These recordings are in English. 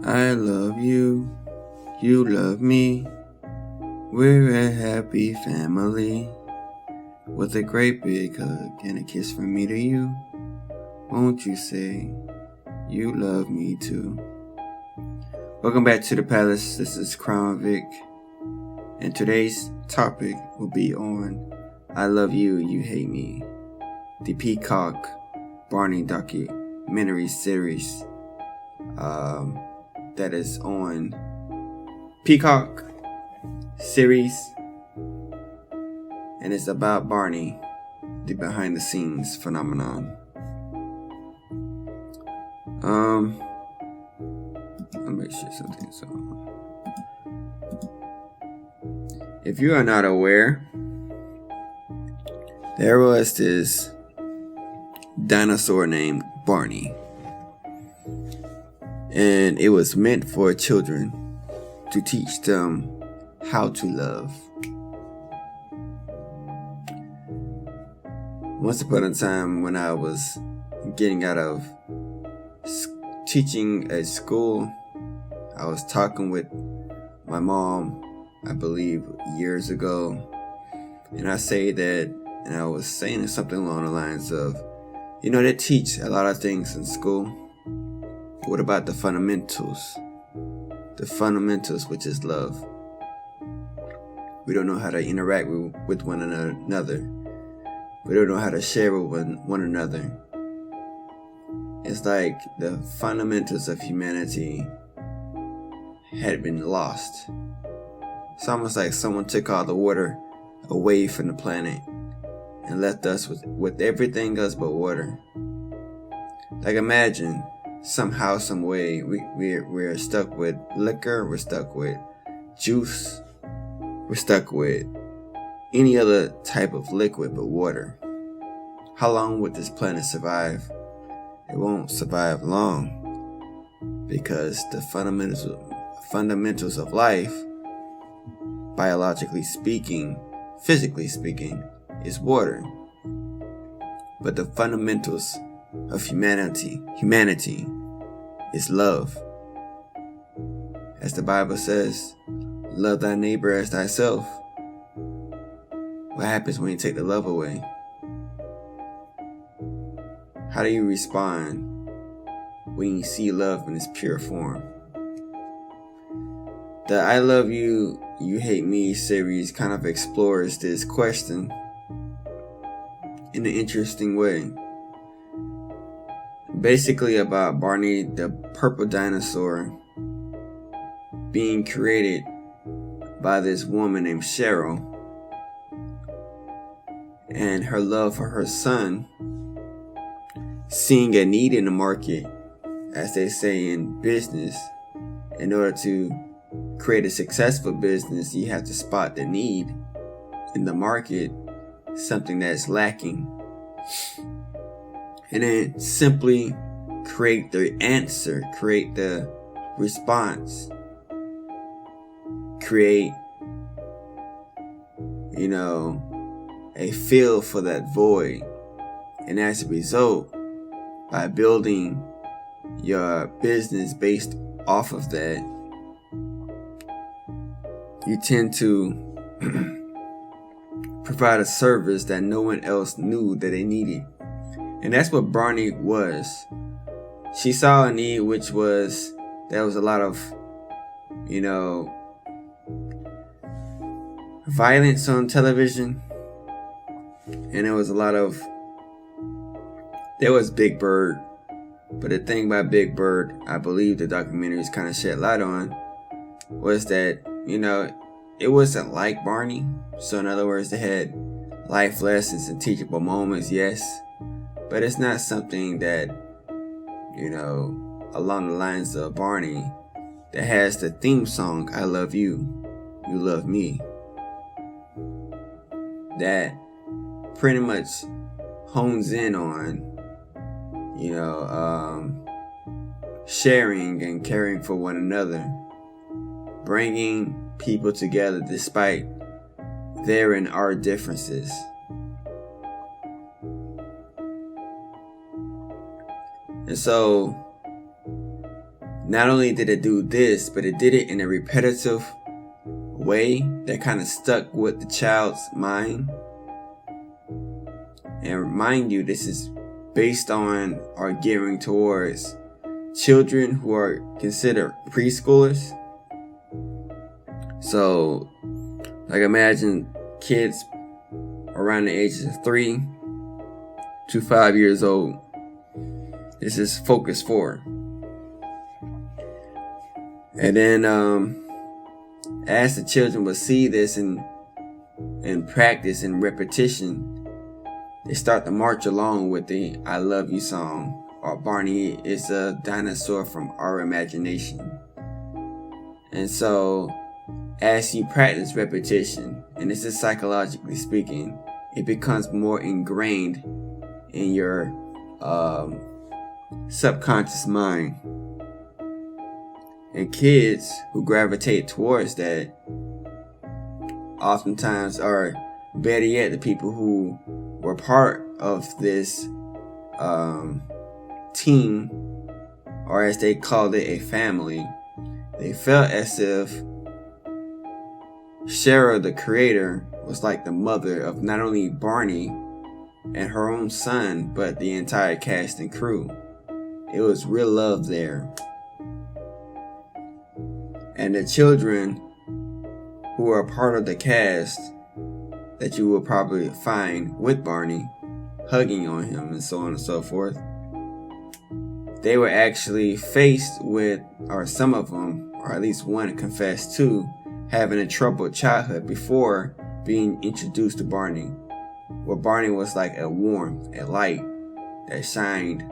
I love you, you love me. We're a happy family. With a great big hug and a kiss from me to you. Won't you say you love me too? Welcome back to the Palace. This is Crown Vic. And today's topic will be on I Love You, You Hate Me. The Peacock Barney documentary series that is on Peacock series, and it's about Barney, the behind the scenes phenomenon. I'll make sure something. So, if you are not aware, there was this dinosaur named Barney, and it was meant for children to teach them how to love. Once upon a time, when I was getting out of teaching at school, I was talking with my mom, I believe years ago, and I was saying something along the lines of, they teach a lot of things in school. What about the fundamentals? The fundamentals, which is love. We don't know how to interact with one another. We don't know how to share with one another. It's like the fundamentals of humanity had been lost. It's almost like someone took all the water away from the planet and left us with everything else but water. Like, imagine somehow, some way, we're stuck with liquor, we're stuck with juice, we're stuck with any other type of liquid but water. How long would this planet survive? It won't survive long, because the fundamentals of life, biologically speaking, physically speaking, is water. But the fundamentals of humanity is love. As the Bible says, love thy neighbor as thyself. What happens when you take the love away? How do you respond when you see love in its pure form? The I Love You, You Hate Me series kind of explores this question in an interesting way. Basically about Barney, the purple dinosaur, being created by this woman named Cheryl, and her love for her son, seeing a need in the market. As they say in business, in order to create a successful business, you have to spot the need in the market, something that's lacking, and then simply create the answer, create the response, create, a fill for that void. And as a result, by building your business based off of that, you tend to provide a service that no one else knew that they needed. And that's what Barney was. She saw a need, which was, there was a lot of, violence on television. And there was Big Bird. But the thing about Big Bird, I believe the documentaries kind of shed light on, was that, it wasn't like Barney. So in other words, they had life lessons and teachable moments, yes. But it's not something that, along the lines of Barney, that has the theme song, I Love You, You Love Me. That pretty much hones in on, sharing and caring for one another, bringing people together despite their and our differences. And so not only did it do this, but it did it in a repetitive way that kind of stuck with the child's mind. And mind you, this is based on or gearing towards children who are considered preschoolers. So, like, imagine kids around the ages of 3 to 5 years old. This is focused for. And then, as the children will see this in practice and repetition, they start to march along with the "I Love You" song, or "Barney is a dinosaur from our imagination." And so, as you practice repetition, and this is psychologically speaking, it becomes more ingrained in your subconscious mind. And kids who gravitate towards that oftentimes are, better yet, the people who were part of this team, or as they called it, a family. They felt as if Cheryl, the creator, was like the mother of not only Barney and her own son, but the entire cast and crew. It was real love there. And the children who are part of the cast that you will probably find with Barney, hugging on him and so on and so forth, they were actually faced with, or some of them, or at least one confessed to, having a troubled childhood before being introduced to Barney, where Barney was like a warmth, a light that shined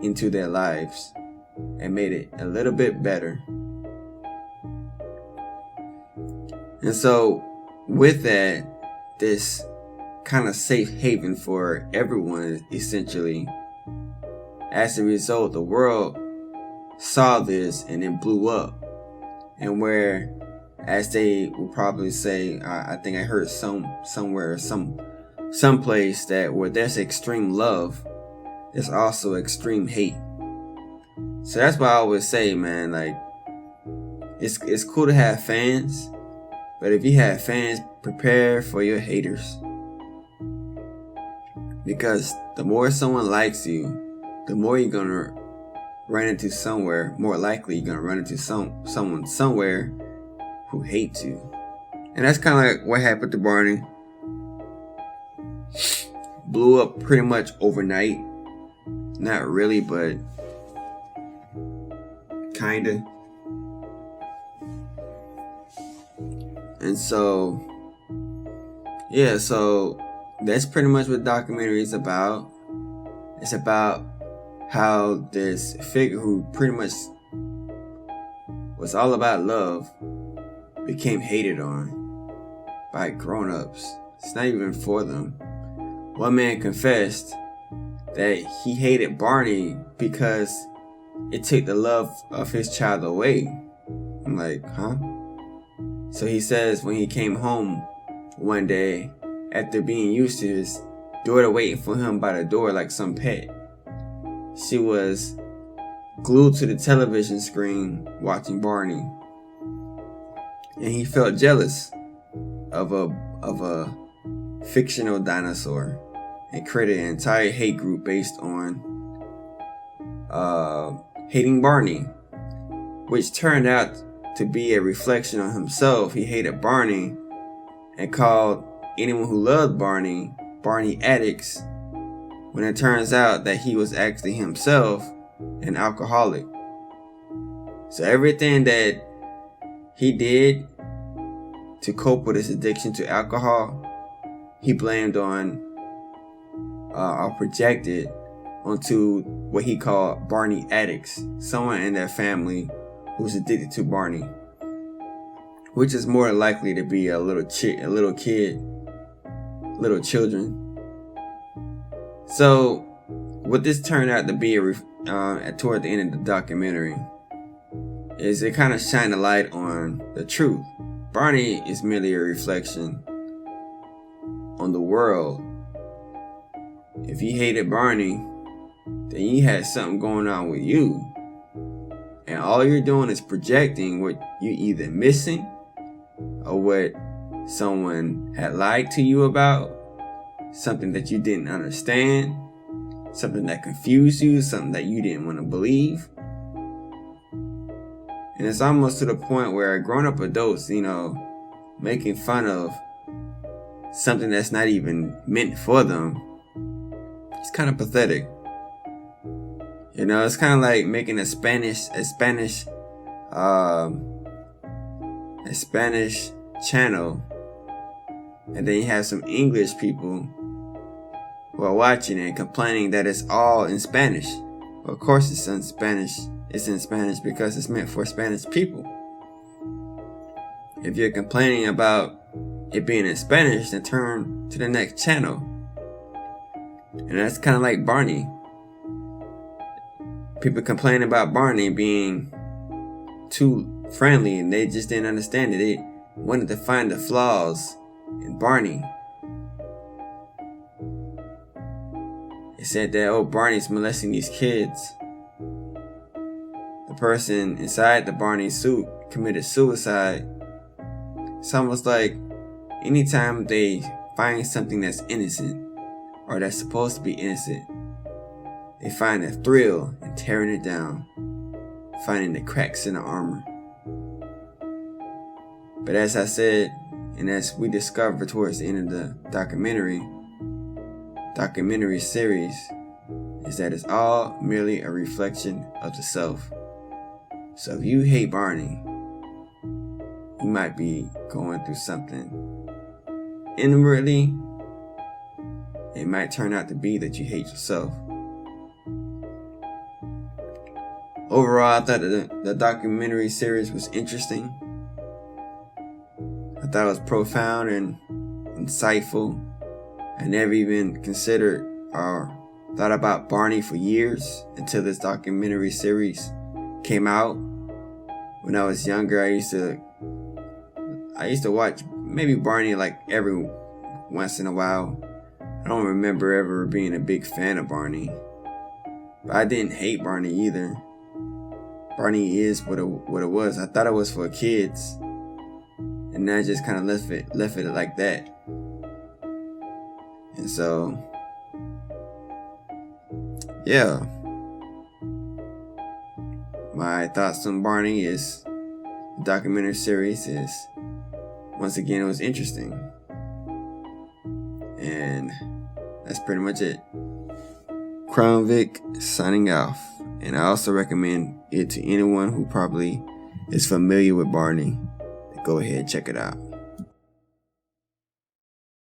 into their lives and made it a little bit better. And so with that, this kind of safe haven for everyone, essentially, as a result, the world saw this and it blew up. And where, as they will probably say, I think I heard somewhere, some place, that where there's extreme love, there's also extreme hate. So that's why I always say, man, like, it's cool to have fans, but if you have fans, prepare for your haters. Because the more someone likes you, the more you're gonna run into somewhere, more likely you're gonna run into someone somewhere who hates you. And that's kind of like what happened to Barney. Blew up pretty much overnight. Not really, but kinda. And so, yeah, so that's pretty much what the documentary is about. It's about how this figure who pretty much was all about love became hated on by grown-ups. It's not even for them. One man confessed that he hated Barney because it took the love of his child away. I'm like, huh? So he says when he came home one day, after being used to his daughter waiting for him by the door like some pet, she was glued to the television screen watching Barney. And he felt jealous of a fictional dinosaur and created an entire hate group based on hating Barney, which turned out to be a reflection on himself. He hated Barney and called anyone who loved Barney addicts, when it turns out that he was actually himself an alcoholic. So everything that he did to cope with his addiction to alcohol, he blamed on or projected onto what he called Barney addicts, someone in their family who's addicted to Barney, which is more likely to be a little kid, little children. So what this turned out to be toward the end of the documentary is it kind of shined a light on the truth. Barney is merely a reflection on the world. If you hated Barney, then you had something going on with you. And all you're doing is projecting what you're either missing or what someone had lied to you about, something that you didn't understand, something that confused you, something that you didn't want to believe. And it's almost to the point where grown-up adults, making fun of something that's not even meant for them, it's kind of pathetic. It's kind of like making a Spanish channel, and then you have some English people who are watching it and complaining that it's all in Spanish. Well, of course it's in Spanish. It's in Spanish because it's meant for Spanish people. If you're complaining about it being in Spanish, then turn to the next channel. And that's kind of like Barney. People complain about Barney being too friendly, and they just didn't understand it. They wanted to find the flaws in Barney. They said that, Barney's molesting these kids. The person inside the Barney suit committed suicide. It's almost like anytime they find something that's innocent, or that's supposed to be innocent, they find a thrill in tearing it down, finding the cracks in the armor. But as I said, and as we discovered towards the end of the documentary series, is that it's all merely a reflection of the self. So if you hate Barney, you might be going through something inwardly. It might turn out to be that you hate yourself. Overall, I thought the documentary series was interesting. I thought it was profound and insightful. I never even considered or thought about Barney for years until this documentary series came out. When I was younger, I used to watch maybe Barney like every once in a while. I don't remember ever being a big fan of Barney, but I didn't hate Barney either. Barney is what it was. I thought it was for kids, and I just kind of left it like that. And so, yeah, my thoughts on Barney is the documentary series is, once again, it was interesting, and that's pretty much it. Crown Vic signing off. And I also recommend it to anyone who probably is familiar with Barney. Go ahead, check it out.